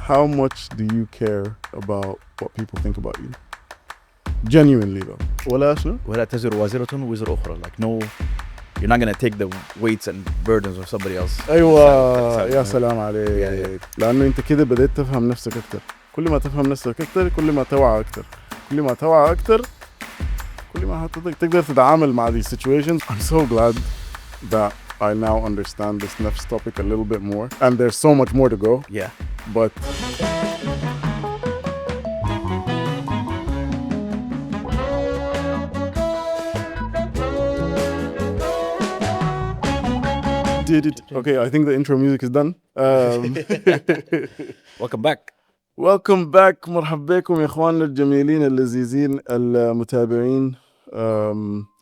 how much do you care about what people think about you? Genuinely though. ولا شنو؟ ولا تزر وازرة وزر أخرى. Like no, you're not gonna take the weights and burdens of somebody else. ايوه يا سلام عليك. لانه انت كده بديت تفهم نفسك اكتر. كل ما تفهم نفسك اكتر كل ما توعى اكتر. كل ما توعى اكتر كل ما تقدر تتعامل مع these situations. I'm so glad that I now understand this next topic a little bit more, and there's so much more to go. Yeah. But did it. Okay, I think the intro music is done. Welcome back. Welcome back. مرحبا بكم يا اخواننا الجميلين اللذيذين المتابعين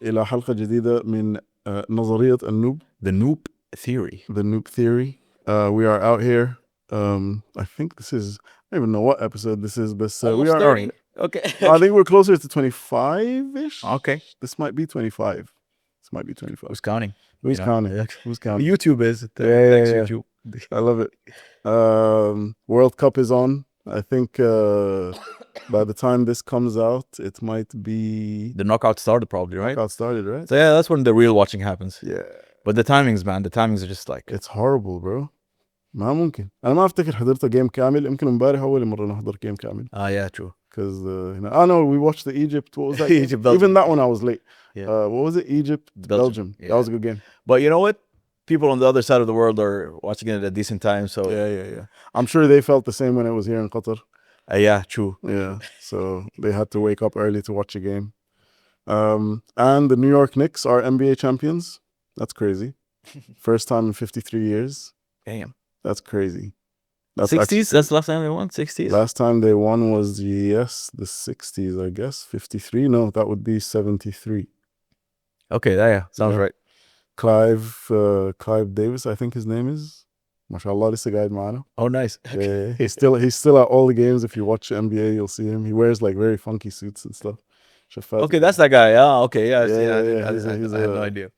الى حلقة جديدة من نظرية النوب. The Noop Theory. The Noop Theory. We are out here. I think this is, I don't even know what episode this is, but we are 30. Okay. I think we're closer to 25-ish. Okay. This might be 25. This might be 25. Who's counting? Who's counting? Who's counting? YouTube is. Yeah. YouTube. I love it. World Cup is on. I think by the time this comes out, it might be... The knockout started probably, right? Knockout started, right? So yeah, that's when the real watching happens. Yeah. But the timings, man, the timings are just like... It's horrible, bro. ما ممكن. أنا ما أفتكر حضرت جيم كامل. يمكن امبارح أول مرة نحضر جيم كامل. Yeah, true. Because no, we watched the Egypt. What was that? Egypt, Belgium. Even that one I was late. Yeah. What was it? Egypt, Belgium. Yeah. That was a good game. But you know what? People on the other side of the world are watching it at a decent time. So Yeah. I'm sure they felt the same when it was here in Qatar. Yeah, true. Yeah. So they had to wake up early to watch a game. And the New York Knicks are NBA champions. That's crazy. First time in 53 years. Damn. That's crazy. That's 60s? That's the last time they won? 60s? Last time they won was, yes, the 60s, I guess. 53? No, that would be 73. Okay, yeah. Sounds right. Clive Davis, I think his name is. MashaAllah, this guy معنا. Oh, nice. Yeah, he's still at all the games. If you watch NBA, you'll see him. He wears like very funky suits and stuff. Okay, that's that guy. Yeah, okay. Yeah. Yeah, I had no idea.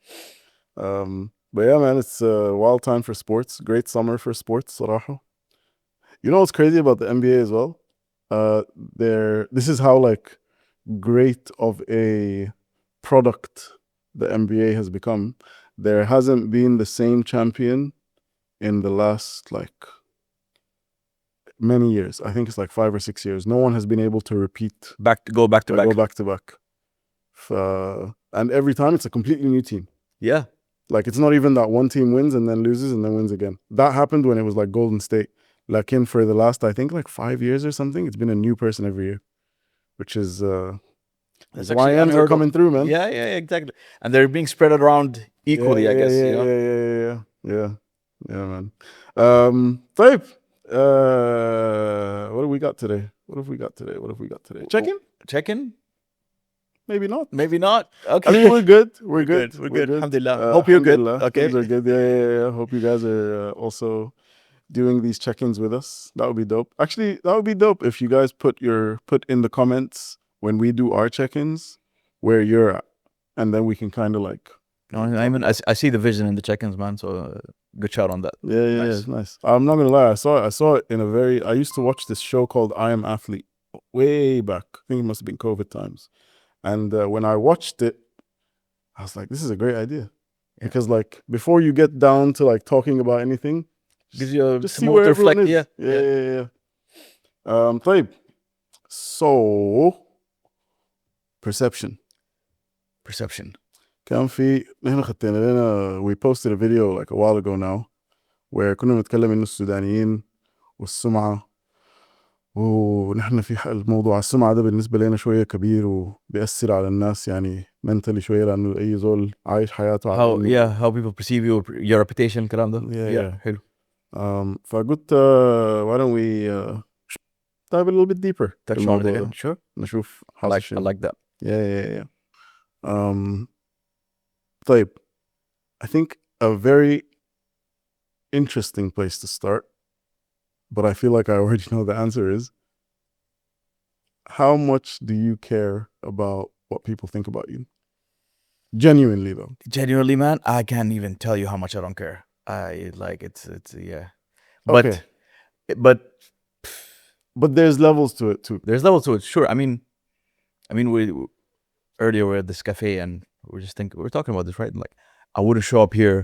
But yeah, man, it's a wild time for sports. Great summer for sports, صراحة. You know what's crazy about the NBA as well? This is how like great of a product the NBA has become. There hasn't been the same champion in the last like many years. I think it's like 5 or 6 years. No one has been able to Go back to back. And every time it's a completely new team. Yeah. Like it's not even that one team wins and then loses and then wins again. That happened when it was like Golden State. Like for the last, I think like 5 years or something, it's been a new person every year, which is that's why ends are coming through, man. Yeah, exactly. And they're being spread around equally, I guess. Yeah, man. طيب. What have we got today? Check-in? Maybe not. Okay. I mean, we're good. We're good. Alhamdulillah. Hope you're good. Okay. Things are good. Yeah. Hope you guys are also doing these check-ins with us. That would be dope. Actually, that would be dope if you guys put in the comments when we do our check-ins where you're at, and then we can kind of like. No, I see the vision in the check-ins, man. So good shout on that. Yeah, nice. I'm not gonna lie. I saw it in I used to watch this show called I Am Athlete way back. I think it must have been COVID times. And when I watched it, I was like, this is a great idea. Yeah. Because like before you get down to like talking about anything, gives you just see where everyone is. Yeah. طيب. So perception. كان في نحن خدتنا لنا we posted a video like a while ago now where كنا نتكلم إنه السودانيين والسمعة ونحن في الموضوع السمعة ده بالنسبة لنا شوية كبير وبيأثر على الناس يعني mentally شوية لأنه أي زول عايش حياته how people perceive you, your reputation الكلام ده. Yeah. حلو. فقلت why don't we dive a little bit deeper. Touch on it again. Sure. نشوف I like that. Yeah. طيب, I think a very interesting place to start, but I feel like I already know the answer is, how much do you care about what people think about you? Genuinely though. Genuinely, man, I can't even tell you how much I don't care. I like it's yeah. But Okay. but But there's levels to it too. There's levels to it, sure. I mean, we earlier we were at this cafe and we were talking about this, right? Like, I wouldn't show up here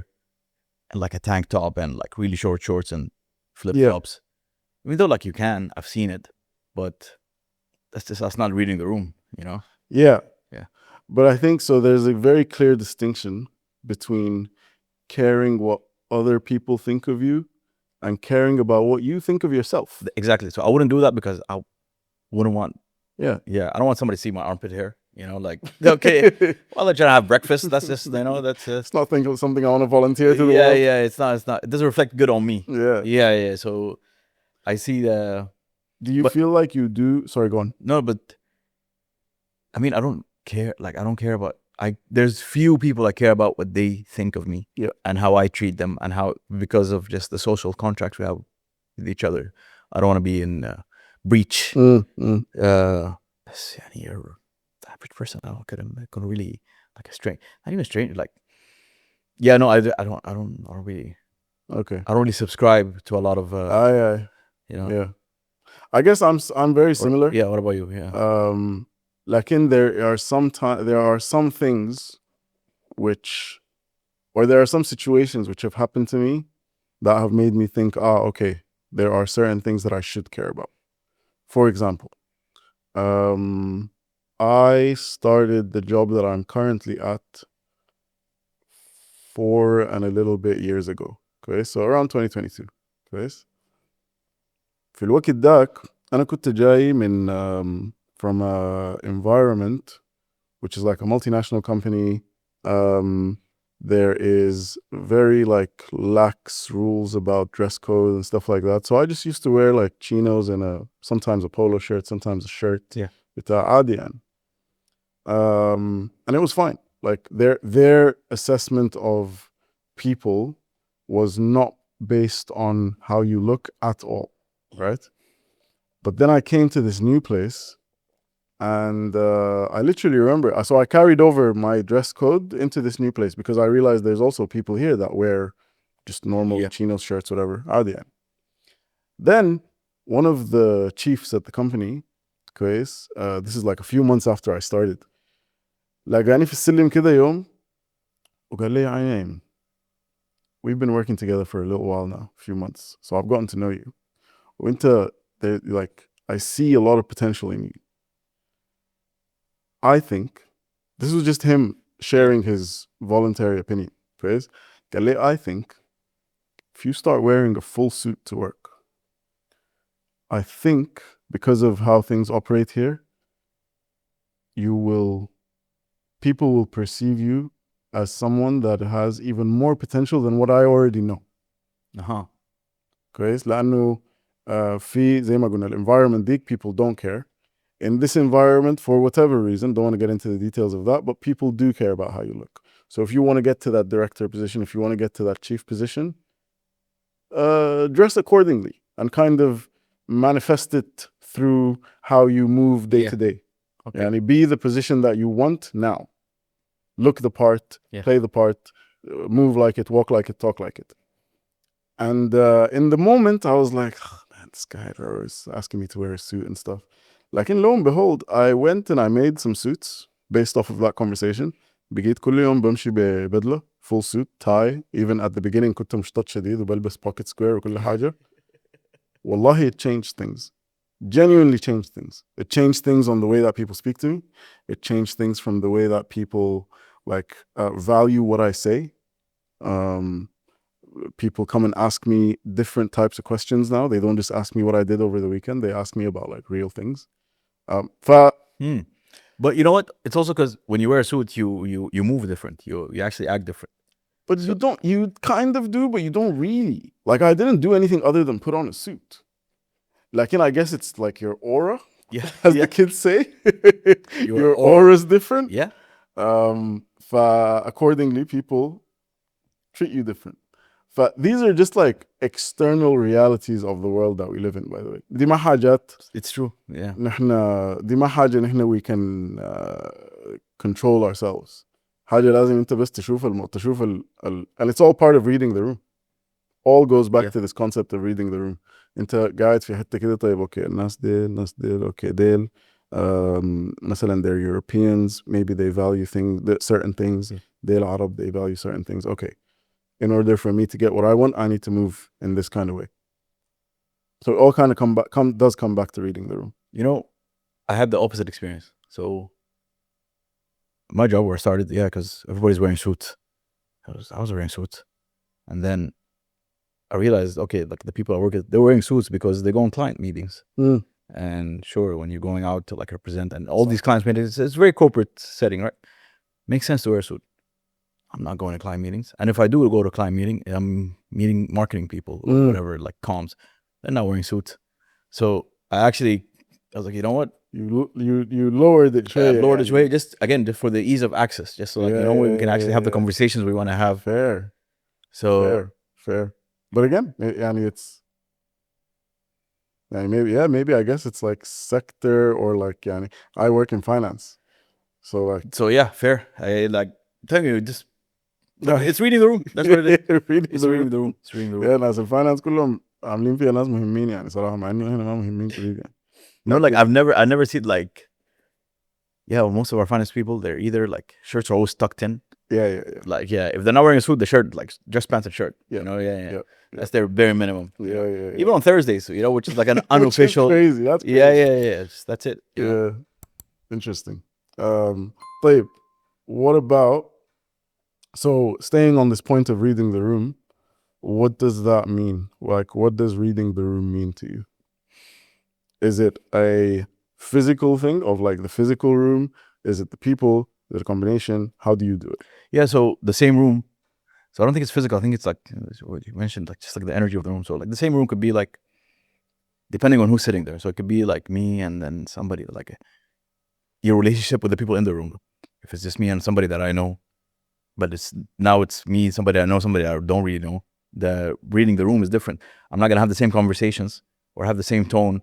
in like a tank top and like really short shorts and flip Yeah. flops. I mean, though, like you can, I've seen it, but that's not reading the room, you know? Yeah. Yeah. But I think so there's a very clear distinction between caring what other people think of you and caring about what you think of yourself. Exactly. So I wouldn't do that because I wouldn't want. Yeah. Yeah, I don't want somebody to see my armpit hair. You know, like, okay, I'll let you have breakfast. That's just, that's It's not something I want to volunteer to the yeah, world. yeah. It's not. It doesn't reflect good on me. Yeah. Yeah. So I see the. Do you But- feel like you do? Sorry, go on. No, but I mean, I don't care. Like, I don't care about. There's few people I care about what they think of me. Yeah. And how I treat them, and how, because of just the social contract we have with each other, I don't want to be in breach. بس يعني you're the average person now could really like a strange, not even strange, like, yeah, no, I don't really, Okay. I don't really subscribe to a lot of Aye. you know. Yeah. I guess I'm very similar. Yeah, what about you? Yeah. Like there are some things which, or there are some situations which have happened to me that have made me think, okay, there are certain things that I should care about. For example, I started the job that I'm currently at 4 and a little bit years ago. Okay, so around 2022. كويس. في الوقت داك أنا كنت جاي من from a environment which is like a multinational company. There is very like lax rules about dress code and stuff like that. So I just used to wear like chinos and sometimes a polo shirt, sometimes a shirt. Yeah. عادي يعني. And it was fine. Like their assessment of people was not based on how you look at all, right? But then I came to this new place, and I literally remember. So I carried over my dress code into this new place because I realized there's also people here that wear just normal chinos, shirts, whatever. عادي يعني. Then one of the chiefs at the company, كويس, this is like a few months after I started, لقاني في السلم كده يوم وقال لي عينين, we've been working together for a little while now, a few months, so I've gotten to know you. وانت, like, I see a lot of potential in you. I think this was just him sharing his voluntary opinion. Please, قال لي, I think if you start wearing a full suit to work, I think because of how things operate here, people will perceive you as someone that has even more potential than what I already know. كويس, لأنه في زي ما قلنا environment ديك, people don't care. In this environment, for whatever reason, don't want to get into the details of that, but people do care about how you look. So if you want to get to that director position, if you want to get to that chief position, dress accordingly and kind of manifest it through how you move day to day. Okay. And be the position that you want now. Look the part, play the part, move like it, walk like it, talk like it. And in the moment, I was like, oh, man, this guy is asking me to wear a suit and stuff. Like, and lo and behold, I went and I made some suits based off of that conversation. بقيت كل يوم بمشي ببدلة, full suit, tie. Even at the beginning كنت مشطط شديد وبلبس pocket square وكل حاجة. والله, it changed things. Genuinely changed things. It changed things on the way that people speak to me. It changed things from the way that people like value what I say. People come and ask me different types of questions now. They don't just ask me what I did over the weekend. They ask me about like real things. But you know what? It's also because when you wear a suit, you move different. You actually act different. But you kind of do, but you don't really. Like, I didn't do anything other than put on a suit. Like, I guess it's like your aura, as the kids say. Your aura's different. Yeah. Accordingly, people treat you different. These are just like external realities of the world that we live in, by the way. دي ما حاجات. It's true. Yeah. دي ما حاجة نحن we can control ourselves. حاجة لازم انت بس تشوف and it's all part of reading the room. all goes back Yeah. to this concept of reading the room. انت قاعد في حتة كده طيب اوكي الناس ديل اوكي ديل مثلا they're Europeans, maybe they value certain things. Yeah. ديل Arab, they value certain things. Okay, in order for me to get what I want, I need to move in this kind of way. So it all kind of does come back to reading the room. You know, I had the opposite experience. So my job where I started, yeah, because everybody's wearing suits. I was wearing suits, and then I realized, okay, like the people I work with, they're wearing suits because they go on client meetings. And sure, when you're going out to like represent and all these clients meetings, it's very corporate setting, right? Makes sense to wear a suit. I'm not going to client meetings, and if I do go to a client meeting, I'm meeting marketing people or whatever, like comms. They're not wearing suits. So I was like, you know what? You lowered it I've lowered يعني. it way just again just for the ease of access, just so like we can actually have the conversations we want to have. Fair. So fair. But again, يعني it's يعني maybe I guess it's like sector or like يعني I work in finance. So yeah, fair. I like telling you just it's reading the room. That's what it is. It's reading the room. It's reading the room. Yeah, ناس الفاينانس كلهم عاملين فيها ناس مهمين يعني صراحة مع انه هنا ما مهمين كتير يعني. No, like I never seen like, yeah, well, most of our finance people, they're either like shirts are always tucked in. Yeah. Like, yeah, if they're not wearing a suit, the shirt, like dress pants and shirt. Yeah. You know, yeah. Yeah. That's their bare minimum. Yeah. Even on Thursdays, you know, which is like an unofficial. Which is crazy. That's crazy. Yeah. That's it. You know? Interesting. طيب, what about, so staying on this point of reading the room, what does that mean? Like, what does reading the room mean to you? Is it a physical thing of like the physical room? Is it the people? Is it a combination? How do you do it? Yeah, so the same room. So I don't think it's physical. I think it's like what you mentioned, like just like the energy of the room. So like the same room could be like, depending on who's sitting there. So it could be like me and then somebody, like your relationship with the people in the room. If it's just me and somebody that I know, but it's me, somebody I know, somebody I don't really know. The reading the room is different. I'm not gonna have the same conversations or have the same tone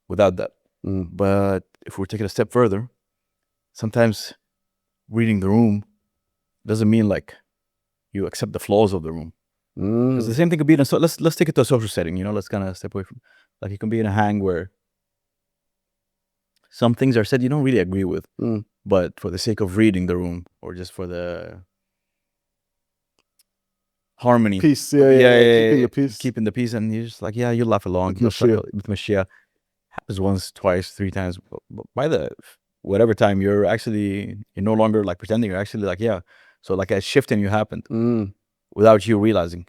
without that. But if we're taking a step further, sometimes reading the room doesn't mean like you accept the flaws of the room. Because the same thing could be in let's take it to a social setting. You know, let's kind of step away from, like, you can be in a hang where some things are said you don't really agree with, but for the sake of reading the room or just for the harmony, peace, keeping the peace, keeping the peace, and you're just like, yeah, you laugh along. With Mashia, happens once, twice, 3 times. But by the whatever time, you're no longer like pretending. You're actually like, yeah. So like a shift in you happened without you realizing.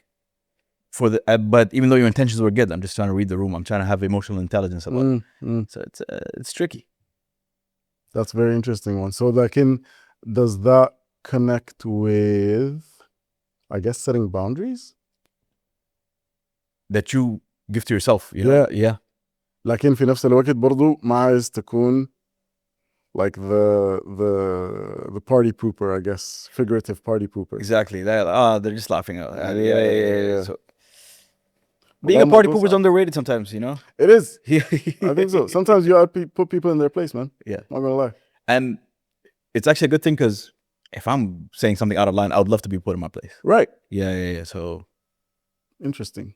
But even though your intentions were good, I'm just trying to read the room. I'm trying to have emotional intelligence about it. So it's tricky. That's a very interesting one. So like, does that connect with, I guess, setting boundaries that you give to yourself? You know? Yeah. لكن في نفس الوقت برضو ما عايز تكون like the party pooper, I guess, figurative party pooper. Exactly. They're just laughing. Yeah. So being a party pooper is underrated sometimes, you know? It is. I think so. Sometimes you have to put people in their place, man. Yeah. Not gonna lie. And it's actually a good thing, because if I'm saying something out of line, I would love to be put in my place. Right. Yeah. So interesting.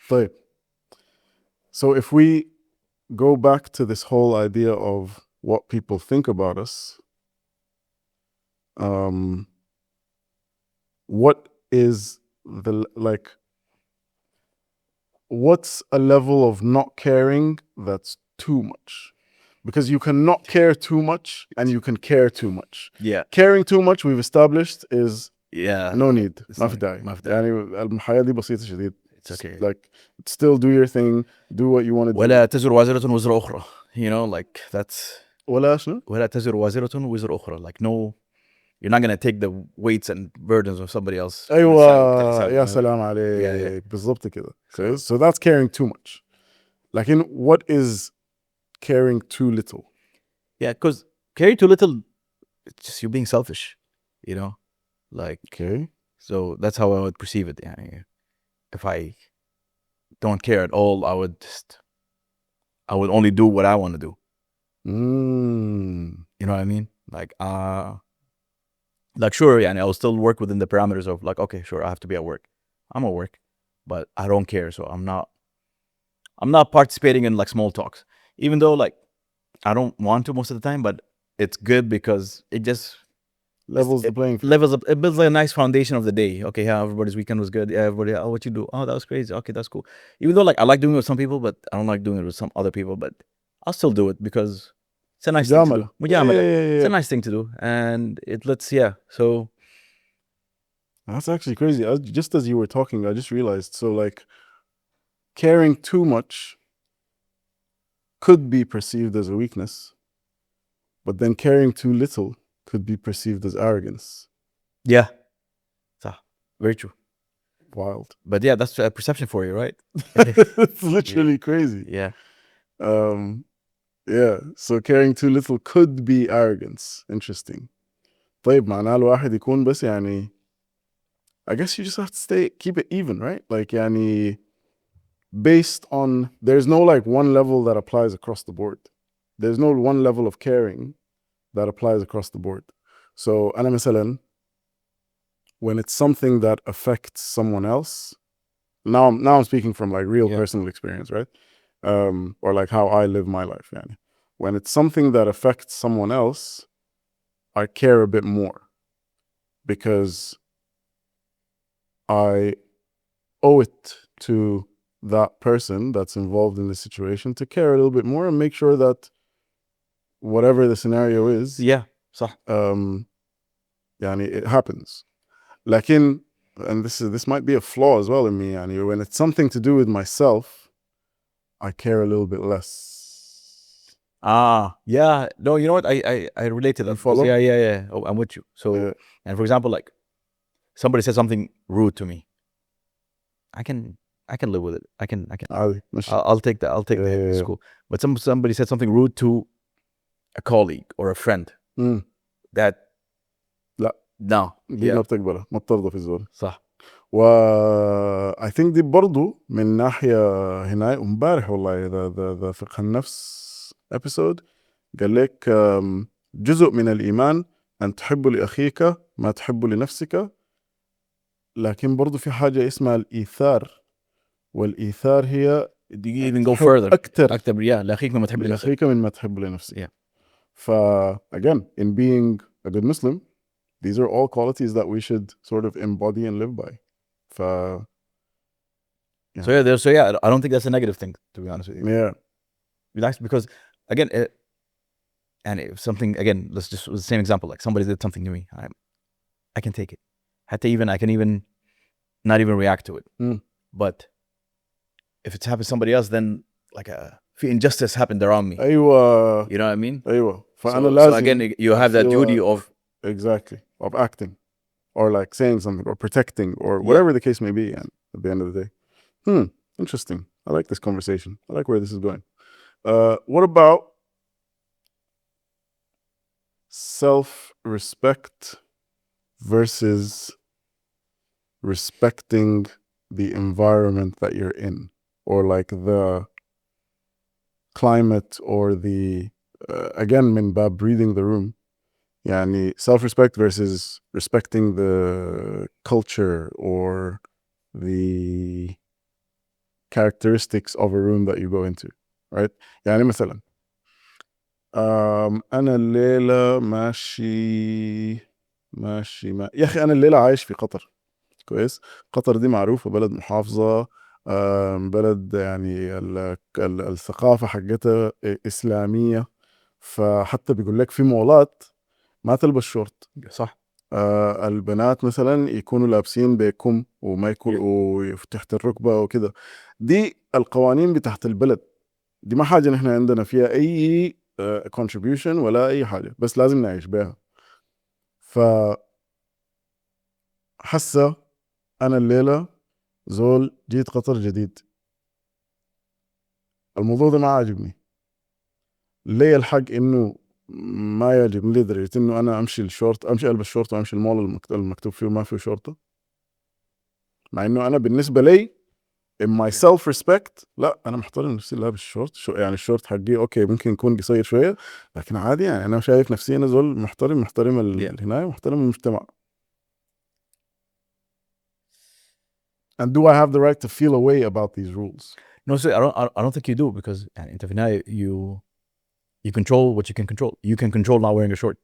طيب. So if we go back to this whole idea of what people think about us, what is what's a level of not caring that's too much? Because you cannot care too much and you can care too much. Yeah. Caring too much, we've established, is no need. ما في داعي. يعني الحياة دي بسيطة شديد. It's okay. Like, still do your thing, do what you want to do. ولا تزر وازرة وزر أخرى. You know, like that's. ولا شنو؟ ولا تزر وازرة وزر أخرى. Like, no, you're not gonna take the weights and burdens of somebody else. أيوة يا سلام عليك. بالضبط كده. So that's caring too much. لكن what is caring too little? Yeah, because caring too little, it's just you being selfish, you know? Like, okay. So that's how I would perceive it. Yeah. If I don't care at all, I would only do what I want to do. You know what I mean? Like sure, yeah, and I'll still work within the parameters of like, okay, sure, I have to be at work. I'm at work. but I don't care. So I'm not participating in like small talks, even though like I don't want to most of the time, but it's good because it just Levels the it playing field. levels up. It builds like a nice foundation of the day. Okay, yeah, everybody's weekend was good. Yeah, everybody. Oh, what you do? Oh, that was crazy. Okay, that's cool. Even though like I like doing it with some people, but I don't like doing it with some other people. But I'll still do it because it's a nice thing to do. مجاملة. Yeah, yeah, مجاملة. yeah, It's a yeah. nice thing to do, and it lets So That's actually crazy. Just as you were talking, I just realized. So like, caring too much could be perceived as a weakness, but then caring too little could be perceived as arrogance. yeah, so very true. Wild. But yeah, that's a perception for you, right? It's Yeah. literally crazy. Yeah. Um, yeah. So caring too little could be arrogance. Interesting. طيب معناه الواحد يكون بس يعني I guess you just have to keep it even, right? Like يعني based on there's no like one level that applies across the board. There's no one level of caring that applies across the board. So أنا مثلا when it's something that affects someone else, now I'm speaking from like real Yeah. personal experience, right? Or like how I live my life. Yani. When it's something that affects someone else, I care a bit more because I owe it to that person that's involved in the situation to care a little bit more and make sure that whatever the scenario is, Yeah. صح. يعني it happens. لكن, and this might be a flaw as well in me, يعني when it's something to do with myself, I care a little bit less. Yeah. No, you know what? I relate to that. You follow? Yeah. Oh, I'm with you. So, and for example, like somebody said something rude to me. I can live with it. عادي ماشي. I'll take that. I'll take the hit. It's cool. But somebody said something rude to a colleague or a friend. That لا no. دي Yeah. ما بتقبلها، ما بترضى في الزول. صح. و I think دي برضو من ناحية هنا امبارح والله ذا فقه النفس episode قال لك جزء من الإيمان أن تحب لأخيك ما تحب لنفسك، لكن برضو في حاجة اسمها الإيثار، والإيثار هي Do you even go تحب further? أكتر أكتر لأخيك مما تحب لنفسك. لأخيك من ما تحب لنفسك. Yeah. Again, in being a good Muslim, these are all qualities that we should sort of embody and live by. Yeah. So yeah, I don't think that's a negative thing, to be honest with you. Yeah. Relax, because again, and if something, again, let's just the same example, like somebody did something to me, I can take it. I can even not even react to it. But if it's happened to somebody else, then like في injustice happened around me. أيوة. You know what I mean? أيوة. فأنا So لازم again, you have that duty of exactly of acting or like saying something or protecting or whatever the case may be. And at the end of the day, interesting. I like this conversation. I like where this is going. What about self-respect versus respecting the environment that you're in, or like the climate or the again من باب reading the room, يعني self-respect versus respecting the culture or the characteristics of a room that you go into, right? يعني مثلا أنا الليلة ماشي يا أخي أنا الليلة عايش في قطر، كويس. قطر دي معروفة بلد محافظة، بلد يعني الثقافة حقتها إسلامية، فحتى بيقول لك في مولات ما تلبس شورت. صح. البنات مثلا يكونوا لابسين بكم وما يكونوا تحت الركبة وكده. دي القوانين بتاعت البلد، دي ما حاجة نحن عندنا فيها أي contribution ولا أي حاجة، بس لازم نعيش بها. حاسة أنا الليلة زول جيت قطر جديد، الموضوع ده ما عاجبني، ليه الحق إنه ما يعجبني لدرجة إنه أنا أمشي ألبس شورت وأمشي المول المكتوب فيه ما فيه شورته، مع إنه أنا بالنسبة لي in my self respect لا أنا محترم نفسي لابس شورت، يعني الشورت حقي أوكي ممكن يكون قصير شوية لكن عادي، يعني أنا شايف نفسي أنا زول محترم الهناية محترم المجتمع. And do I have the right to feel a way about these rules? No, so I don't think you do, because يعني انت في النهاية you control what you can control. You can control not wearing a short.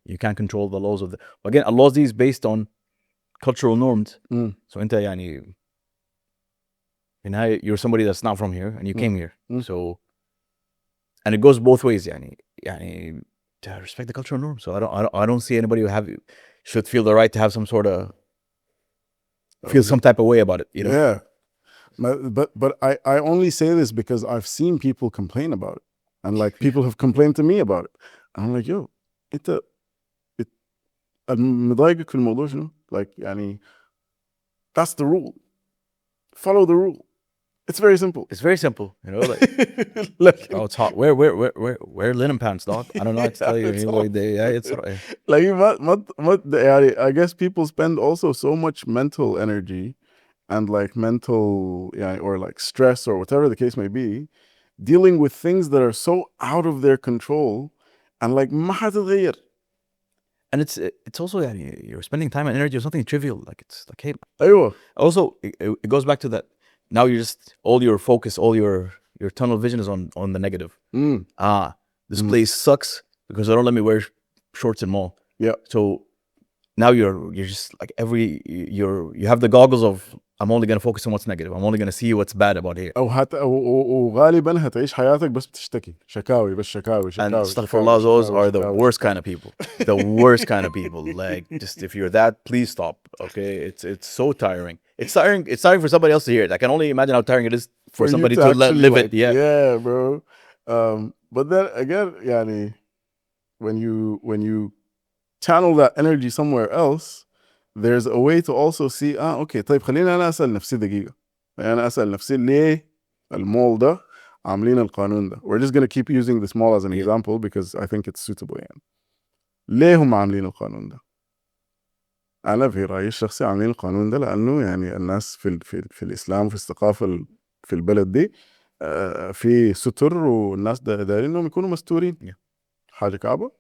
You can't control the laws of the. Again, a laws is based on cultural norms. So انت يعني في النهاية you're somebody that's not from here and you came here. So and it goes both ways يعني to respect the cultural norms. So I don't see anybody who should feel the right to have some sort of feel some type of way about it, you know? Yeah. But I only say this because I've seen people complain about it. And like people have complained to me about it. And I'm like, yo, انت مضايقك في الموضوع شنو؟ Like يعني that's the rule. Follow the rule. It's very simple. It's very simple, you know, like like, oh, it's hot. Wear linen pants, dog. I don't know how to tell you. it's Anyway, hot. it's like يعني I guess people spend also so much mental energy and like mental yeah, or like stress or whatever the case may be, dealing with things that are so out of their control and like ما حتتغير. and it's also you're spending time and energy on something trivial. Like it's like, hey, أيوة. also it goes back to that. Now you're just all your focus, all your tunnel vision is on the negative. This place sucks because they don't let me wear shorts in mall. Yeah. So now you're just like you have the goggles of I'm only gonna focus on what's negative. I'm only gonna see what's bad about here. وغالبا هتعيش حياتك بس بتشتكي شكاوي بس شكاوي And شكاوي astaghfirullah, those are the شكاوي. worst kind of people. The worst kind of people. Like, just if you're that, please stop. Okay, it's so tiring. It's tiring. It's tiring for somebody else to hear it. I can only imagine how tiring it is for you somebody to to actually live like, it. Yeah. yeah, bro. But then again, يعني when you channel that energy somewhere else, there's a way to also see اوكي طيب خليني انا اسال نفسي دقيقه. انا اسال نفسي ليه المول ده عاملين القانون ده. We're just gonna keep using this mall as an example because I think it's suitable يعني. ليه هم عاملين القانون ده؟ انا في رايي الشخصي عاملين القانون ده لانه يعني الناس في الاسلام وفي الثقافه في البلد دي في ستر والناس دايرين انهم يكونوا مستورين. حاجه كعبه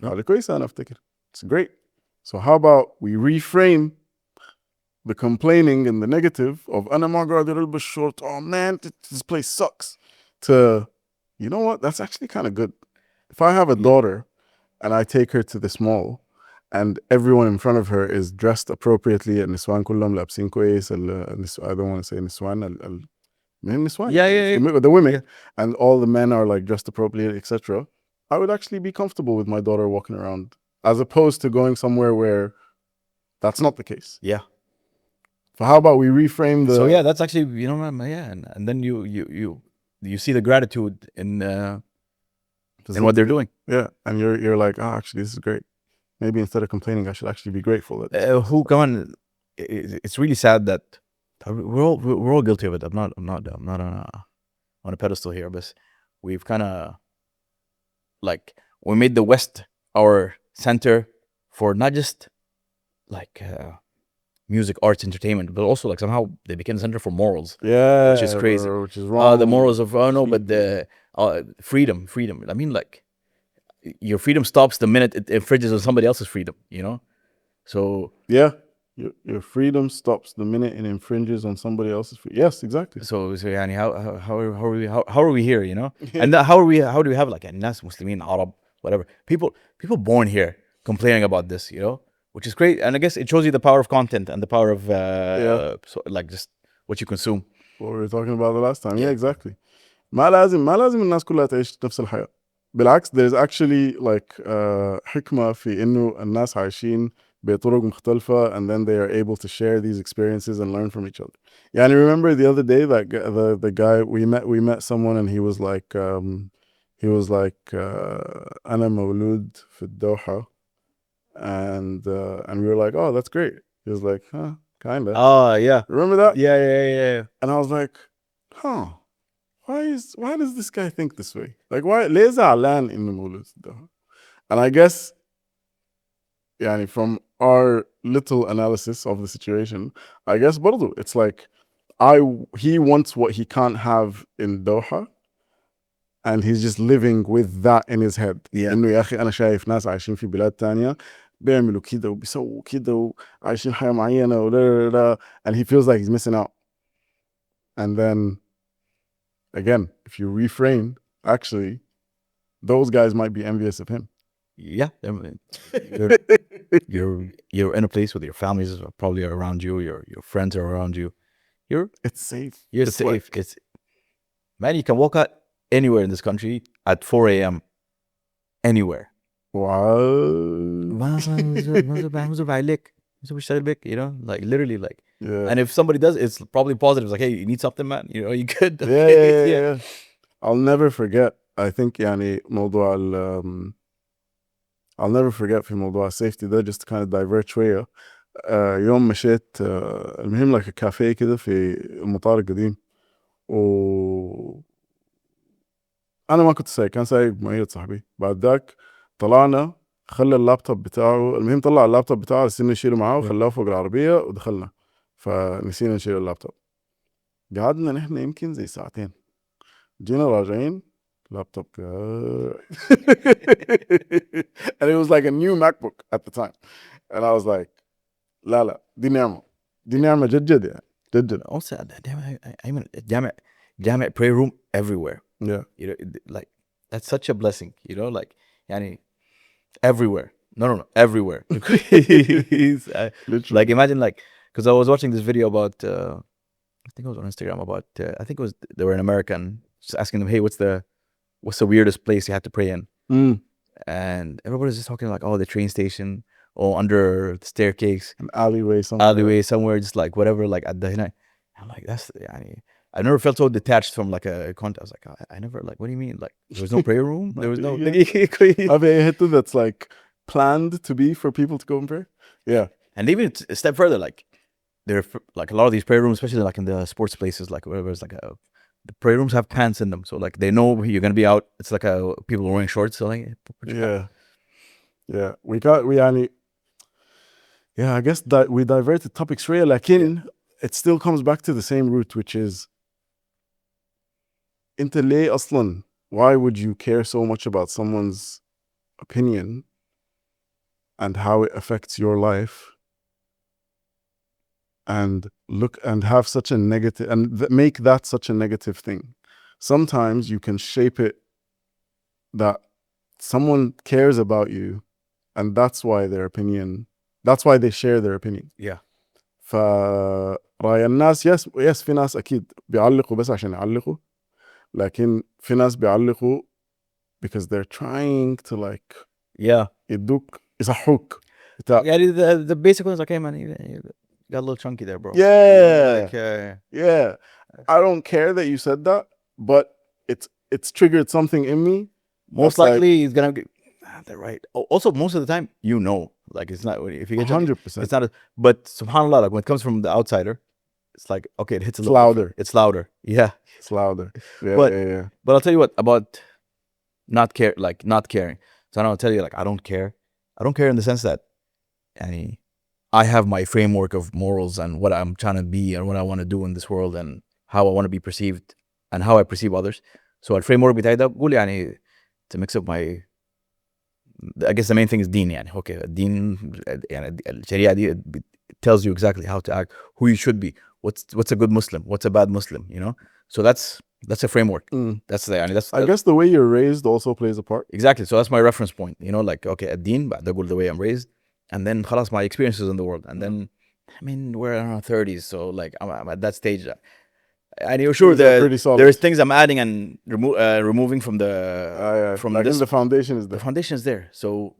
حاجه كويسه انا افتكر. It's great. So how about we reframe the complaining and the negative of أنا ما قادر ألبس short, oh man, this place sucks, to, you know what, that's actually kind of good. If I have a daughter and I take her to this mall and everyone in front of her is dressed appropriately, النسوان كلهم لابسين كويس, I don't want to say نسوان, the women, and all the men are like dressed appropriately, etc. I would actually be comfortable with my daughter walking around, as opposed to going somewhere where that's not the case. Yeah. So how about we reframe the? So yeah, that's actually and then you see the gratitude in what they're doing. Yeah, and you're like, actually, this is great. Maybe instead of complaining, I should actually be grateful. Who come on? It's really sad that we're all guilty of it. I'm not on a pedestal here, but we've kind of like we made the West our center for not just like music, arts, entertainment, but also like somehow they became the center for morals. Yeah, which is crazy. bro, which is wrong. The morals of but the freedom. I mean, like your freedom stops the minute it infringes on somebody else's freedom. You know, so yeah. Your freedom stops the minute it infringes on somebody else's freedom. Yes, exactly. So yani, how are we here? You know, and how do we have like Nas, Muslimin, Arab, whatever people born here complaining about this? You know, which is great, and I guess it shows you the power of content and the power of so, like just what you consume. What we were talking about the last time. Yeah, exactly. ما لازم الناس كلها تعيش نفس الحياة. بالعكس, there's actually like حكمة في إنه الناس عايشين بطرق مختلفة, and then they are able to share these experiences and learn from each other. يعني remember the other day that the guy we met someone and he was like أنا مولود في الدوحة, and we were like, oh, that's great. He was like, huh, kinda. Oh yeah, remember that? Yeah. And I was like, huh, why does this guy think this way? Like, why ليه زعلان إنه مولود في الدوحة? And I guess يعني from our little analysis of the situation, I guess برضو it's like he wants what he can't have in Doha, and he's just living with that in his head. Yeah. إنه يا أخي أنا شايف ناس عايشين في بلاد تانية بيعملوا كده وبيسووا كده وعايشين حياة معينة ولا لا لا and he feels like he's missing out. And then again, if you reframe, actually, those guys might be envious of him. Yeah, I mean, you're in a place with your families are probably around you, your friends are around you. It's safe. You're It's safe. like, It's man, you can walk out anywhere in this country at 4 a.m. anywhere. wow. You know, like literally, like, Yeah. and if somebody does, it's probably positive. It's like, hey, you need something, man. You know, you could. Yeah, yeah, yeah, yeah. I'll never forget. I think يعني موضوع I'll never forget في موضوع السيفتي ده just kind of divert شوية. يوم مشيت المهم like كافيه كده في المطار القديم و انا ما كنت سايق، كان سايق مؤيد صاحبي. بعد ذاك طلعنا، خلى اللابتوب بتاعه، المهم طلع اللابتوب بتاعه نسينا نشيله معاه وخلاه فوق العربية ودخلنا، فنسينا نشيل اللابتوب. قعدنا نحن يمكن زي ساعتين، جينا راجعين لابتوب and it was like a new MacBook at the time and I was like لا لا دي نعمة، دي نعمة جد جد يعني جد جد. Also, damn it, prayer room everywhere. Yeah. You know, like that's such a blessing. You know, like, yani, everywhere. No, everywhere. Literally. Like, imagine, like, because I was watching this video about, I think it was on Instagram about, I think it was they were in America and just asking them, hey, what's the weirdest place you had to pray in? And everybody's just talking like, oh, the train station or under the staircase, an alleyway somewhere, just like whatever, like at the night. I'm like, that's, I never felt so detached from like a content. I was like, I never, like, what do you mean? Like, there was no prayer room? There was no. Have a hit that's like planned to be for people to go and pray? Yeah. And even a step further, like, there, like, a lot of these prayer rooms, especially like in the sports places, like wherever it's like the prayer rooms have pants in them, so like they know you're gonna be out. It's like people are wearing shorts, so like, yeah, yeah. I guess that we diverted topics really, لكن it still comes back to the same root, which is انت ليه اصلا, why would you care so much about someone's opinion and how it affects your life and look and have such a negative and make that such a negative thing? Sometimes you can shape it that someone cares about you and that's why they share their opinion. Yeah. فرأي الناس يس في ناس أكيد بيعلقوا بس عشان يعلقوا, لكن في ناس بيعلقوا because they're trying to like يدوك يصحوك. Yeah, the basic ones, like, hey man, you got a little chunky there, bro. Yeah. Like, yeah. I don't care that you said that, but it's triggered something in me. Most likely he's gonna get, they're right. Also, most of the time, you know, like, it's not, if you get 100%. it's not but subhanallah, like when it comes from the outsider, it's like, okay, it hits a It's little louder. It's louder. Yeah. It's louder. Yeah, yeah. But I'll tell you what about not caring. So I'll tell you, like, I don't care in the sense that I have my framework of morals and what I'm trying to be and what I want to do in this world and how I want to be perceived and how I perceive others. So الفريم بتاعي ده بقول يعني to mix up my, I guess the main thing is deen. يعني okay, deen يعني الشريعة دي it tells you exactly how to act, who you should be, what's a good Muslim, what's a bad Muslim, you know. So that's a framework. That's I guess the way you're raised also plays a part. Exactly. So that's my reference point, you know, like, okay, الدين بعد أقول the way I'm raised, and then خلاص my experiences in the world, and then I mean we're in our 30s, so like I'm at that stage. And you're sure there's things I'm adding and removing from the from like this. The foundation is there. The foundation is there. So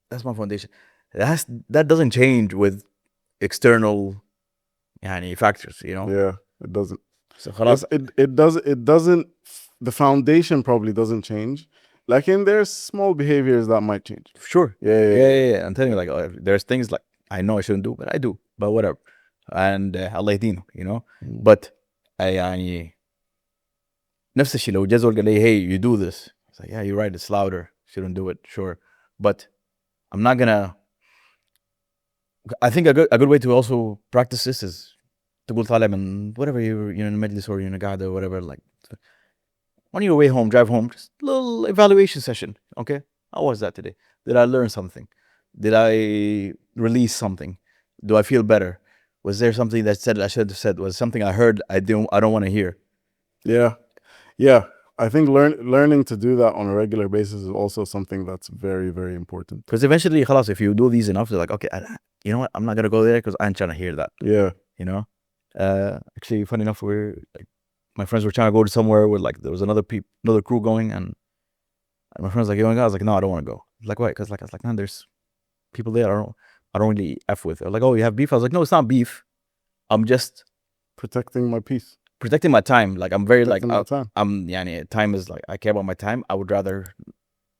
that's my foundation. That doesn't change with external factors, you know. Yeah, it doesn't. So خلاص. It doesn't. The foundation probably doesn't change. Like, in there's small behaviors that might change. Sure. Yeah. I'm telling you, like, there's things like I know I shouldn't do, but I do. But whatever. And Allah يهدينا, you know. But يعني نفس الشيء لو جزول قال لي hey you do this, it's like, yeah, you're right, it's louder, shouldn't do it, sure, but I'm not gonna. I think a good way to also practice this is تقول طالع من whatever you're in المجلس or you're in a قاعدة or whatever, like on your way home, drive home, just a little evaluation session. Okay, how was that today? Did I learn something? Did I release something? Do I feel better? Was there something that said I should have said? Was something I heard I don't want to hear? Yeah. Yeah. I think learning to do that on a regular basis is also something that's very, very important. Because eventually, خلاص, if you do these enough, they're like, okay, you know what? I'm not gonna go there because I'm trying to hear that. Yeah. You know. Actually, funny enough, my friends were trying to go to somewhere where like there was another crew going, and my friends like, you want to go? I was like, no, I don't want to go. Like, why? Because like I was like, man, there's people there I don't really f with. They're like, oh, you have beef? I was like, no, it's not beef. I'm just protecting my peace, protecting my time. Like I'm very protecting my time. time is like I care about my time. I would rather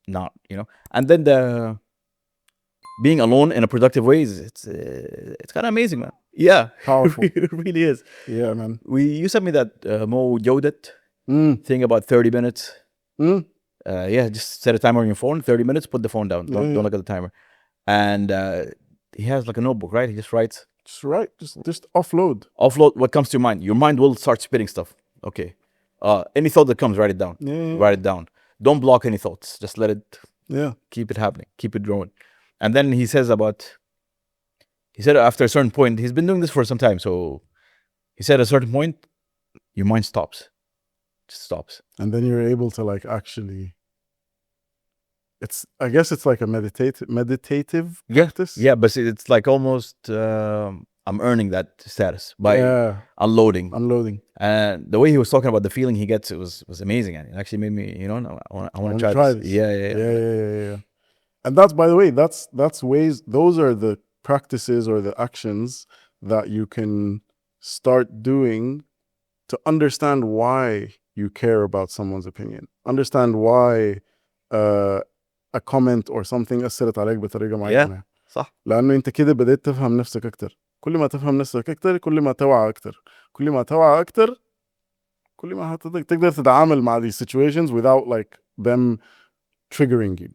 not, you know. And then the being alone in a productive way is it's kind of amazing, man. Yeah, Powerful. It really is. Yeah, man. You sent me that Mo Jodet Mm. thing about 30 minutes. Mm. Yeah, just set a timer on your phone. 30 minutes. Put the phone down. Don't Yeah. look at the timer. And he has like a notebook, right? He just writes. Just offload. Offload what comes to your mind. Your mind will start spitting stuff. Okay. Any thought that comes, write it down. Yeah. Write it down. Don't block any thoughts. Just let it. Yeah. Keep it happening. Keep it growing. And then he said after a certain point, he's been doing this for some time. So he said at a certain point, your mind stops. Just stops. And then you're able to like actually. I guess it's like a meditative practice. Yeah, but it's like almost I'm earning that status by unloading. And the way he was talking about the feeling he gets, it was amazing. And it actually made me, you know, I want to try this. Yeah. And that's, by the way, that's ways. Those are the practices or the actions that you can start doing to understand why you care about someone's opinion. Understand why a comment or something أثرت عليك بطريقة معينة. صح. لأنه أنت كده بدأت تفهم نفسك أكتر. كل ما تفهم نفسك أكتر كل ما توعى أكتر. كل ما توعى أكتر كل ما تقدر تتعامل مع these situations without like them triggering you.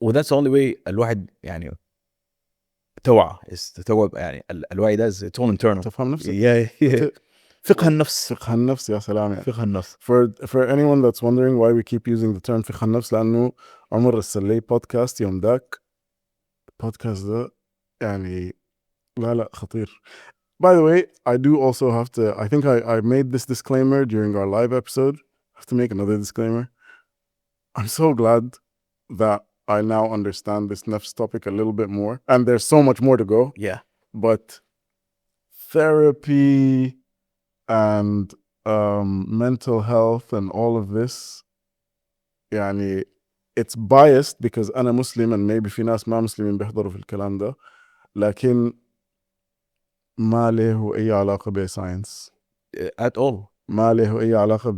Well, that's the only way الواحد يعني توعى يعني الوعي ده is its own internal. تفهم نفسك. Yeah. فقه النفس. فقه النفس يا سلام يعني. فقه النفس. For anyone that's wondering why we keep using the term فقه النفس لأنه عمر السلي بودكاست يوم داك البودكاست ده يعني لا خطير. By the way, I do also have to, I think I made this disclaimer during our live episode. I have to make another disclaimer. I'm so glad that I now understand this nafs topic a little bit more. And there's so much more to go. Yeah. But therapy and mental health and all of this, يعني it's biased because أنا Muslim and maybe في ناس ما مسلمين بيحضروا في الكلام ده. لكن ما له أي علاقة بساينس at all. ما له أي علاقة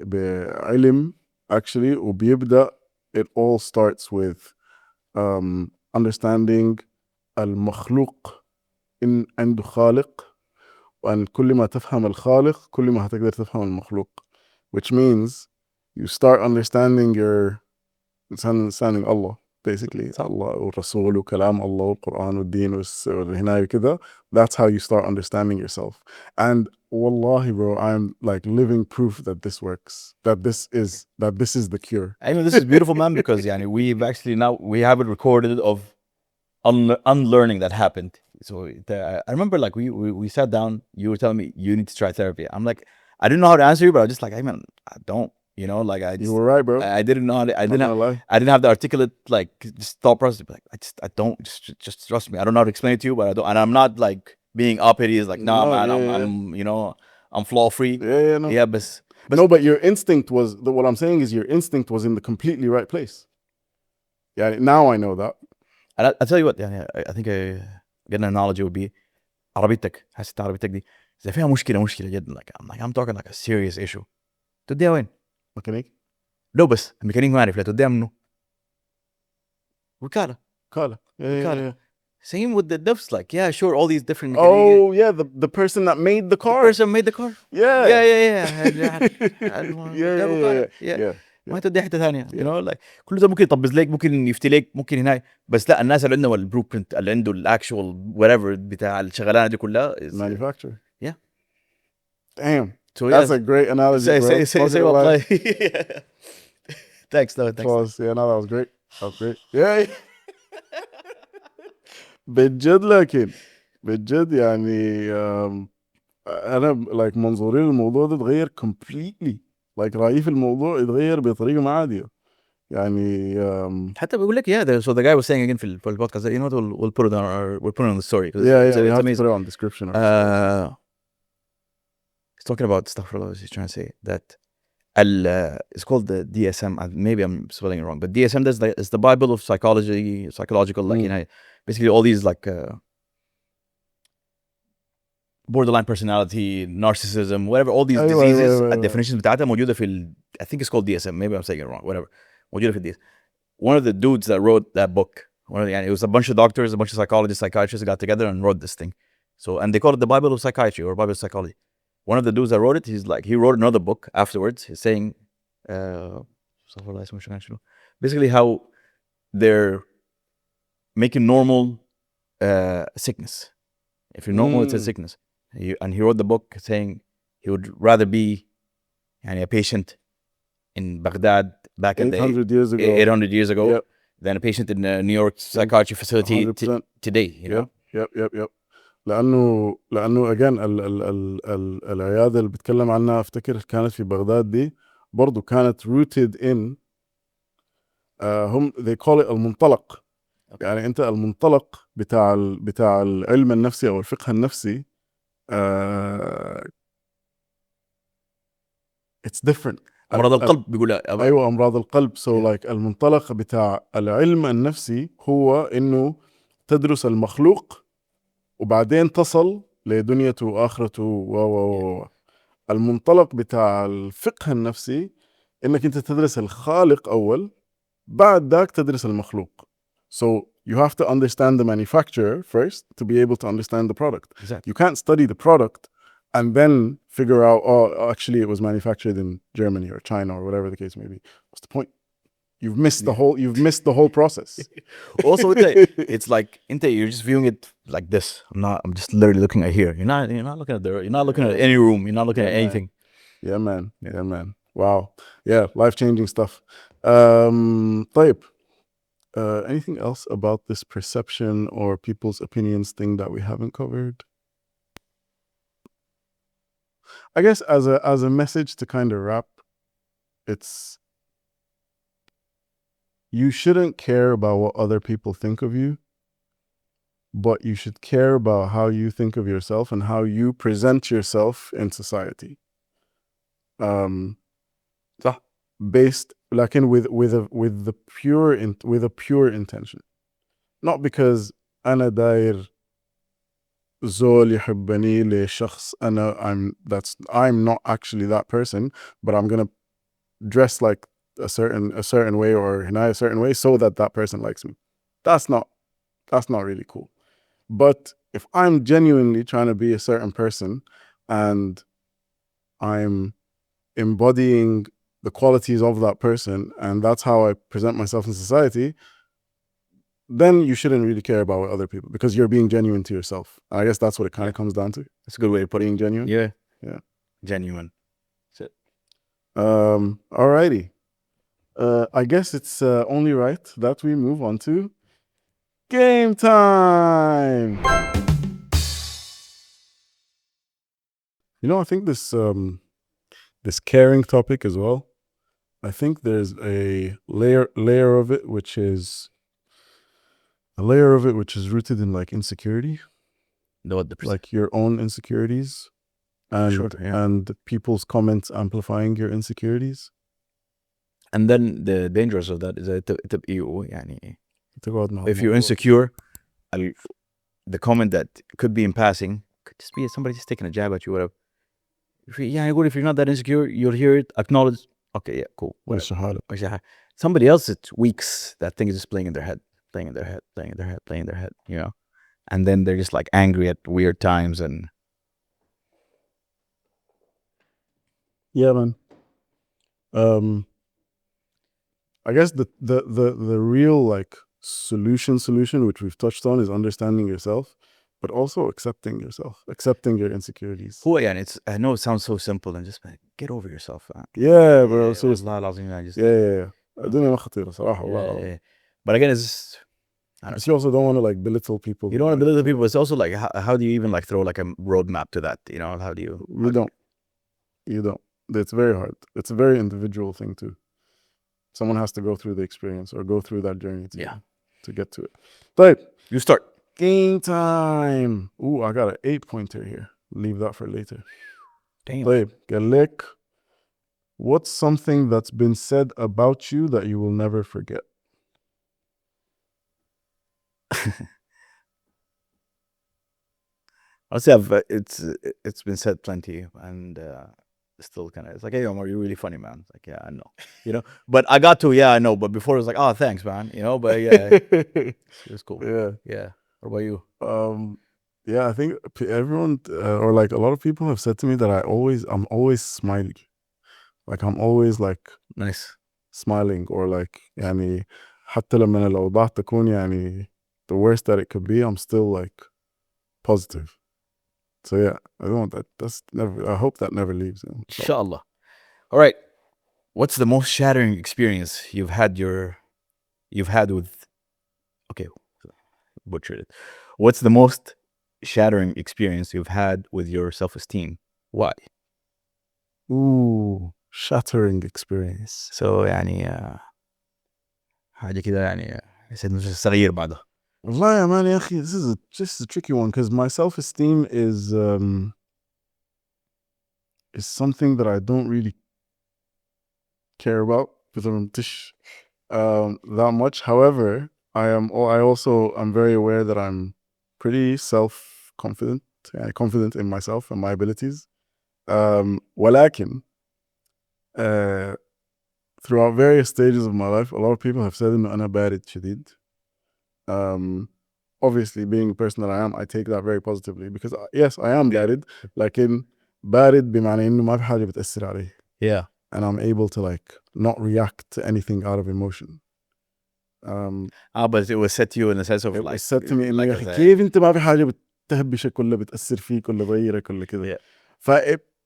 بعلم actually. وبيبدأ it all starts with understanding المخلوق إن عنده خالق وأن كل ما تفهم الخالق كل ما هتقدر تفهم المخلوق, which means you start understanding Allah basically. Allah والرسول وكلام الله والقرآن والدين والهناية وكذا. That's how you start understanding yourself. And wallahi bro, I'm like living proof that this works, that this is the cure. I mean, this is beautiful, man, because yani, we have it recorded of unlearning that happened. So I remember like we sat down, you were telling me you need to try therapy. I'm like, I didn't know how to answer you, but I was just like, hey man, I don't. You know, like you were right, bro. I didn't know. I didn't have the articulate like just thought process. Like I don't just trust me. I don't know how to explain it to you, but I don't. And I'm not like being uppity. Is like no, man. I'm you know I'm flaw free. No. Yeah, but no. But your instinct was what I'm saying is your instinct was in the completely right place. Yeah. Now I know that. And I tell you what. Yeah. I think get an analogy would be عربيتك. حسيت عربيتك دي إذا فيها مشكلة جدا. Like I'm talking like a serious issue. توديها وين؟ ميكانيك؟ لو بس الميكانيك ما عارف لا توديها منه. وكالة. Yeah. Same with the devs, like sure, all these different. Oh yeah, the person that made the car. The person made the car. Yeah. Yeah. ما تودي حتة ثانية, you know, like كل ده ممكن يطبز لك, ممكن يفتي لك, ممكن هنا, بس لا الناس اللي عندهم البلو برنت, اللي عنده الاكشوال whatever بتاع الشغلانة دي كلها manufacturer. Yeah. Damn. So that's a great analogy, bro. Say what. Thanks, no, thanks. Yeah, no, that was great. Yeah. بجد لكن بجد يعني انا like منظوري للموضوع ده اتغير completely. like رأيي في الموضوع اتغير بطريقة ما عادية يعني. حتى بيقول لك so the guy was saying again في البودكاست that, you know what, we'll put it on we'll put it on the story because yeah, yeah, we it's have to put amazing. it on description of the story. He's talking about stuff for he's trying to say that it's called the DSM. Maybe I'm spelling it wrong, but DSM is the Bible of psychology, psychological, like, you know, basically all these like borderline personality, narcissism, whatever, all these ايوه ايوه diseases, ايوه ايوه. definitions بتاعتها موجودة في I think it's called DSM. Maybe I'm saying it wrong. Whatever. موجودة في DS. One of the dudes that wrote that book, it was a bunch of doctors, a bunch of psychologists, psychiatrists got together and wrote this thing. So, and they call it the Bible of psychiatry or Bible of psychology. One of the dudes that wrote it, he wrote another book afterwards. He's saying, uh, basically how they're making normal sickness. If you're normal, it's a sickness. And he wrote the book saying he would rather be a patient in Baghdad back in the 800 years ago. 800 years ago Yep. than a patient in a New York psychiatry facility 100%. today, you know? يب لانه again العياده اللي بتكلم عنها افتكر كانت في بغداد دي برضو كانت rooted in هم they call it المنطلق. يعني انت المنطلق بتاع العلم النفسي او الفقه النفسي it's different. امراض القلب بيقول ايوه امراض القلب. so like المنطلق بتاع العلم النفسي هو انه تدرس المخلوق وبعدين تصل لدنيته واخرته و المنطلق بتاع الفقه النفسي انك انت تدرس الخالق اول بعد ذاك تدرس المخلوق. so you have to understand the manufacturer first to be able to understand the product. Exactly. You can't study the product and then figure out, oh, actually it was manufactured in Germany or China or whatever the case may be. What's the point? You've missed the whole process. Also, it's like you're just viewing it like this. I'm just literally looking at here. You're not looking at you're not looking at any room. You're not looking at anything. Yeah, man. Yeah, man. Wow. Yeah, life-changing stuff. طيب. Anything else about this perception or people's opinions thing that we haven't covered? I guess as a message to kind of wrap, it's you shouldn't care about what other people think of you, but you should care about how you think of yourself and how you present yourself in society. صح. Based لكن with a pure intention, not because أنا داير زول يحبني لشخص I'm not actually that person, but I'm gonna dress like a certain way or a certain way so that person likes me. That's not really cool. But if I'm genuinely trying to be a certain person and I'm embodying the qualities of that person and that's how I present myself in society, then you shouldn't really care about what other people, because you're being genuine to yourself. I guess that's what it kind of comes down to. That's a good way to put it. Being genuine. Yeah. Genuine. That's it. Alrighty. I guess it's only right that we move on to game time. I think this caring topic as well, I think there's a layer of it which is rooted in like insecurity, like your own insecurities and people's comments amplifying your insecurities. And then the dangers of that is that if you're insecure, the comment that could be in passing could just be somebody just taking a jab at you, whatever. If you're not that insecure, you'll hear it, acknowledge, okay, yeah, cool. Somebody else, it's weeks, that thing is just playing in their head, and then they're just like angry at weird times. And yeah, man. I guess the real like solution which we've touched on is understanding yourself, but also accepting yourself, accepting your insecurities. I know it sounds so simple and just get over yourself. Yeah, bro. Seriously. والله العظيم yeah. الدنيا ما خطيرة صراحة والله. But again, it's I don't But know. you also don't want to like belittle people. You don't want to like, belittle people. It's also like, how do you even like throw like a roadmap to that? You know, how do you? You don't. You don't. It's very hard. It's a very individual thing too. Someone has to go through the experience or go through that journey to get to it. But You start. game time. Ooh, I got an 8-pointer here. Leave that for later. Damn. طيب قال لك, what's something that's been said about you that you will never forget? Honestly, it's been said plenty, and still kind of it's like, hey Omar, you're really funny, man. It's like, yeah, I know, you know. But I got to, yeah, I know. But before it was like, oh, thanks, man, you know. But yeah, it's cool. Yeah. Yeah. What about you? Yeah, I think everyone or like a lot of people have said to me that I'm always smiling. Like I'm always like Nice. smiling or like يعني حتى لما الأوضاع تكون يعني the worst that it could be, I'm still like positive. So yeah, I don't want that. That's never. I hope that never leaves. You know, so. Inshallah. All right. What's the most shattering experience you've had with? Okay, butchered it. What's the most shattering experience you've had with your self-esteem? Why? Ooh, shattering experience. So يعني حاجة كده يعني سيدنا صغير بعدها. والله يا man يا أخي, this is a tricky one because my self-esteem is something that I don't really care about that much. However, I also am very aware that I'm pretty self-confident, confident in myself and my abilities. ولكن throughout various stages of my life, a lot of people have said إنه أنا بارد شديد. Obviously, being the person that I am, I take that very positively because yes, I am بارد, لكن بارد بمعنى إنه ما في حاجة بتأثر علي. Yeah. And I'm able to like not react to anything out of emotion. But it was said to you in the sense of it like was said to me إنه like يا أخي كيف أنت ما في حاجة بتهبشك ولا بتأثر فيك ولا تغيرك ولا كذا. Yeah.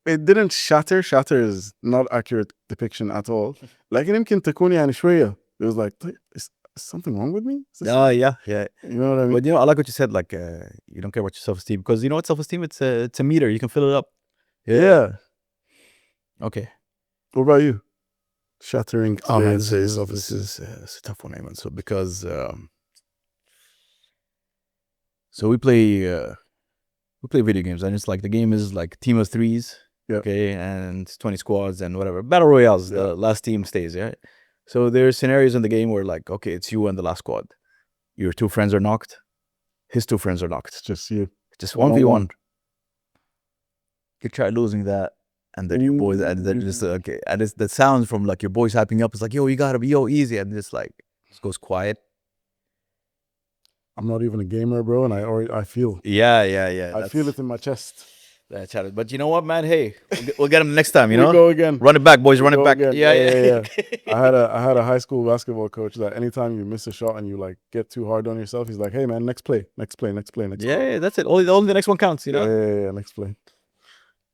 It didn't shatter. Shatter is not accurate depiction at all. لكن يمكن تكون يعني شوية. It was like, is something wrong with me? Oh yeah, yeah. You know what I mean? But you know, I like what you said. Like, you don't care about your self-esteem because you know what self-esteem? It's a meter. You can fill it up. Yeah. Okay. What about you? Shattering Oh man, experiences. this is it's a tough one, man. So because so we play video games, and it's like the game is like team of threes. Yeah. Okay, and 20 squads and whatever. Battle royales. Yeah. The last team stays. Yeah. So there's scenarios in the game where like, okay, it's you and the last squad. Your two friends are knocked. His two friends are knocked. It's just you. Just 1v1. You try losing that, and then your boys, and then just okay, and it's the sounds from like your boys hyping up. It's like, yo, you gotta be, yo, easy, and it's like just goes quiet. I'm not even a gamer, bro, and I feel. Yeah. I feel it in my chest. That's how. But you know what, man? Hey, we'll get him next time. You know, we go again. Run it back, boys. Run it go back. again. Yeah. I had a high school basketball coach that anytime you miss a shot and you like get too hard on yourself, he's like, "Hey man, next play. Yeah, that's it. Only the next one counts. You know. Yeah, next play.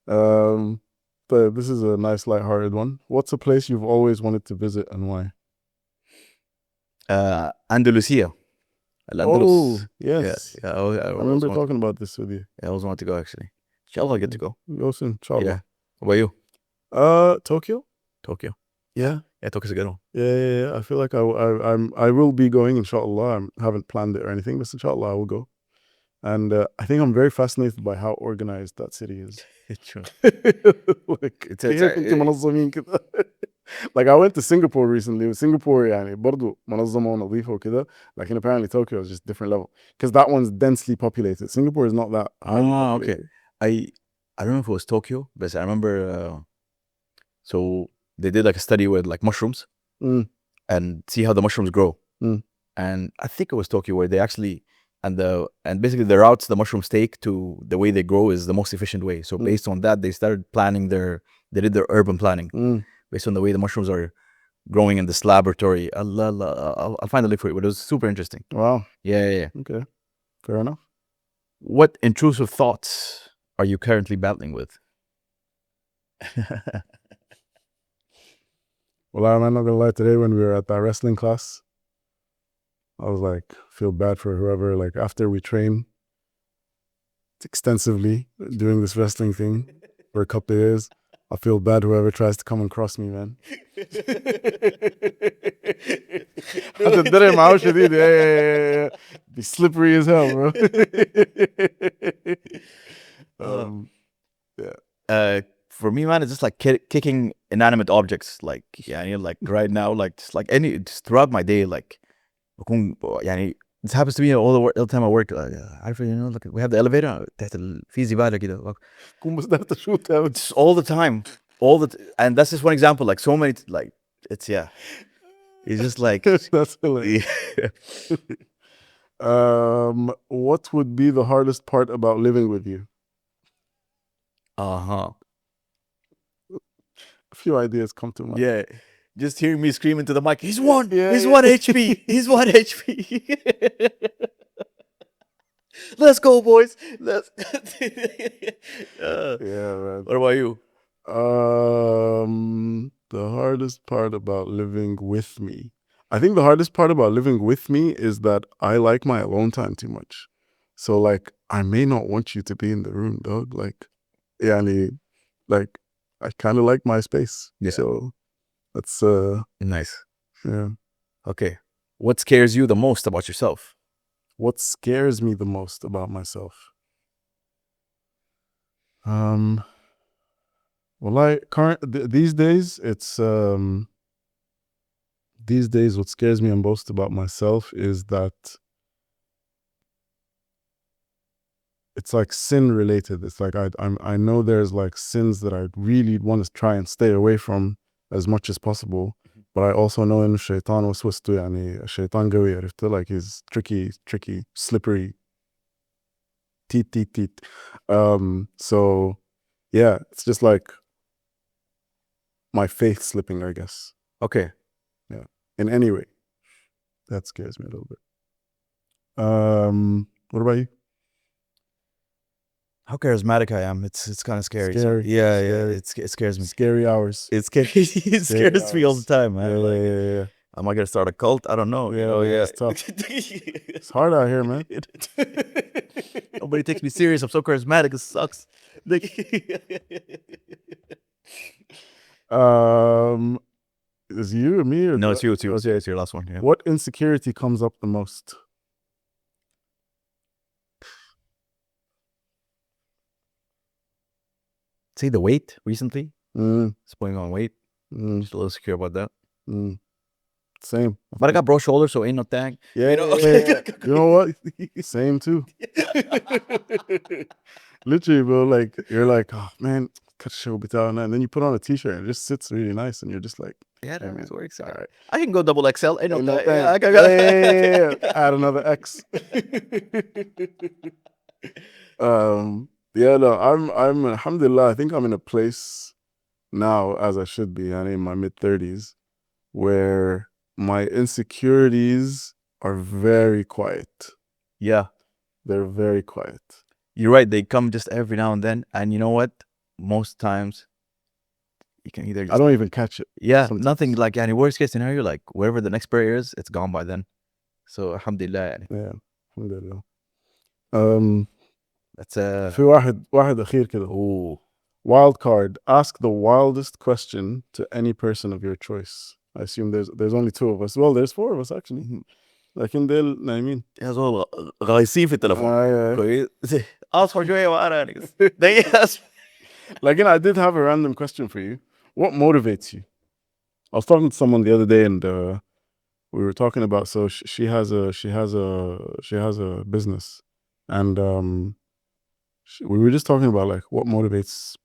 But this is a nice lighthearted one. What's a place you've always wanted to visit and why? Andalusia. Oh, yes. Yeah. I remember talking about this with you. I always want to go actually. Inshallah, I get to go. Go soon, inshallah. Yeah. What about you? Tokyo. Tokyo. Yeah. Yeah, Tokyo's a good one. Yeah. I feel like I will be going, inshallah. I haven't planned it or anything, but inshallah I will go. And I think I'm very fascinated by how organized that city is. True. like like I went to Singapore recently. Singapore يعني برضو منظمة ونظيفة وكده. Like apparently Tokyo is just different level because that one's densely populated. Singapore is not that. Okay. I don't know if it was Tokyo, but I remember. So they did like a study with like mushrooms and see how the mushrooms grow. And I think it was Tokyo where they actually and basically the routes the mushrooms take to the way they grow is the most efficient way. So based on that, they started planning they did their urban planning based on the way the mushrooms are growing in this laboratory. I'll find a link for it, but it was super interesting. Wow. Yeah. Okay. Fair enough. What intrusive thoughts are you currently battling with? Well, I'm not gonna lie. Today when we were at that wrestling class, I was like, feel bad for whoever, like after we train extensively doing this wrestling thing for a couple of years, I feel bad whoever tries to come and cross me, man. هتتدرب معاه شديد yeah. Be slippery as hell, bro. um, yeah. For me, man, it's just like kicking inanimate objects. Like, yeah, like right now, like just like just throughout my day, like, بكون يعني this happens to me all the time I work. عارف, like we have the elevator تحت في زبالة كده. كون بس ده تشوت يا Just all the time, and that's just one example. Like so many, like it's it's just like that's hilarious. What would be the hardest part about living with you? uh-huh. A few ideas come to mind. Yeah. Just hearing me scream into the mic, he's one, Yeah, he's yeah. 1 HP, he's 1 HP. Let's go, boys. Let's. Yeah, man. What about you? The hardest part about living with me. I think the hardest part about living with me is that I like my alone time too much. So like I may not want you to be in the room, dog. Like, yeah, like I kind of like my space. Yeah. So that's Nice. yeah. Okay. What scares you the most about yourself? What scares me the most about myself? Well, these days it's these days what scares me most about myself is that it's like sin related. It's like I know there's like sins that I really want to try and stay away from as much as possible. But I also know in shaitan waswastu يعني shaitan قوي عرفت, like he's tricky, slippery, teeth. So yeah, it's just like my faith slipping, I guess. Okay. Yeah. In any way. That scares me a little bit. What about you? How charismatic I am. It's kind of scary. Scary. Yeah, Scary. yeah. It scares me. Scary hours. It scares it scares me all the time, man. Yeah, Like, yeah. am I gonna start a cult? I don't know. Yeah, Oh man, yeah. it's tough. It's hard out here, man. Nobody takes me serious. I'm so charismatic. It sucks. Is it you or me? Or No, it's you. It's you. Okay. It's your last one. Yeah. What insecurity comes up the most? See the weight recently. Mm, It's putting on weight. Just a little secure about that. Same. But I got broad shoulders, so ain't no thing. Yeah, You know? yeah. You know what? Same too. Literally, bro. Like you're like, oh man, cut show بتاعنا, and then you put on a t-shirt and it just sits really nice, and you're just like, Yeah, hey, that man, works. all right. I can go double XL. Ain't no Ain't no thing. thing. Yeah, I can Yeah. Add another X. Yeah, no, I'm alhamdulillah, I think I'm in a place now, as I should be, and in my mid-30s, where my insecurities are very quiet. Yeah. They're very quiet. You're right. They come just every now and then. And you know what? Most times you can either just, I don't even catch it. yeah, sometimes. nothing like any worst case scenario, like wherever the next prayer is, it's gone by then. So alhamdulillah. Yeah, alhamdulillah. That's في واحد أخير كده. oh, Wild card. Ask the wildest question to any person of your choice. I assume there's only two of us. Well, there's four of us actually. لكن ديل نايمين. يا زول غايصين في التليفون. آه. كويس. اصحى شويه وانا Like, I did have a random question for you. What motivates you? I was talking to someone the other day, and we were talking about. So she has a business, and we were just talking about like what motivates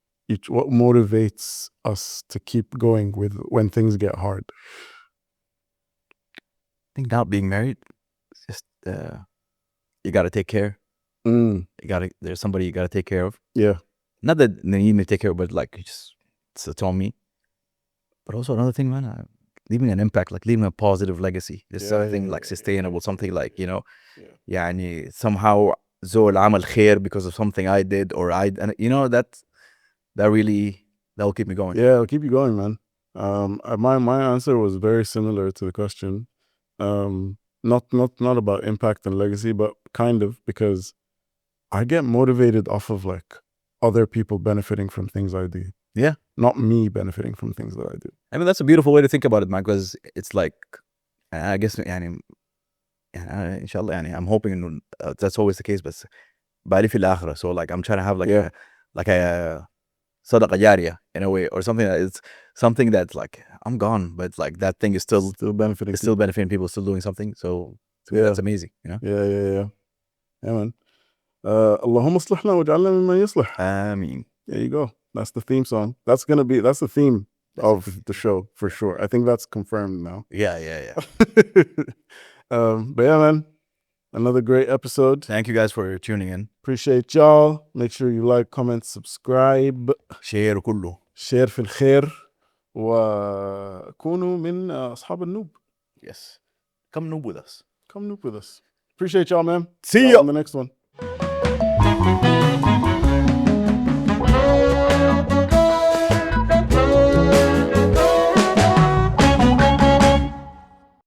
us to keep going with when things get hard. I think not being married, it's just you got to take care. There's somebody you got to take care of. Yeah. Not that they need me to take care of, but like it's on me. But also another thing, man, leaving an impact, like leaving a positive legacy. There's something like sustainable, something like, you know, يعني somehow زول عمل خير because of something I did or and you know, that will keep me going. Yeah, it'll keep you going, man. My answer was very similar to the question. not about impact and legacy, but kind of, because I get motivated off of like other people benefiting from things I do. Yeah. Not me benefiting from things that I do. I mean, that's a beautiful way to think about it, man, because it's like, I guess, يعني, إن شاء الله, يعني, I'm hoping إنه that's always the case, but بعدي في الآخرة. So like I'm trying to have like Yeah. a صدقة جارية in a way, or something that it's something that's like I'm gone, but like that thing is still benefiting. It's still benefiting people, still doing something. So to me, Yeah. that's amazing, you know. Yeah, man. اللهم اصلحنا واجعلنا ممن يصلح. I mean, There you go. That's the theme song. That's the theme of the show for sure. I think that's confirmed now. yeah. But yeah, man, another great episode. Thank you guys for tuning in. Appreciate y'all. Make sure you like, comment, subscribe. شير كله. شير في الخير. وكونوا من أصحاب النوب. Yes. Come noob with us. Come Noop with us. Appreciate y'all, man. See y'all ya. on the next one.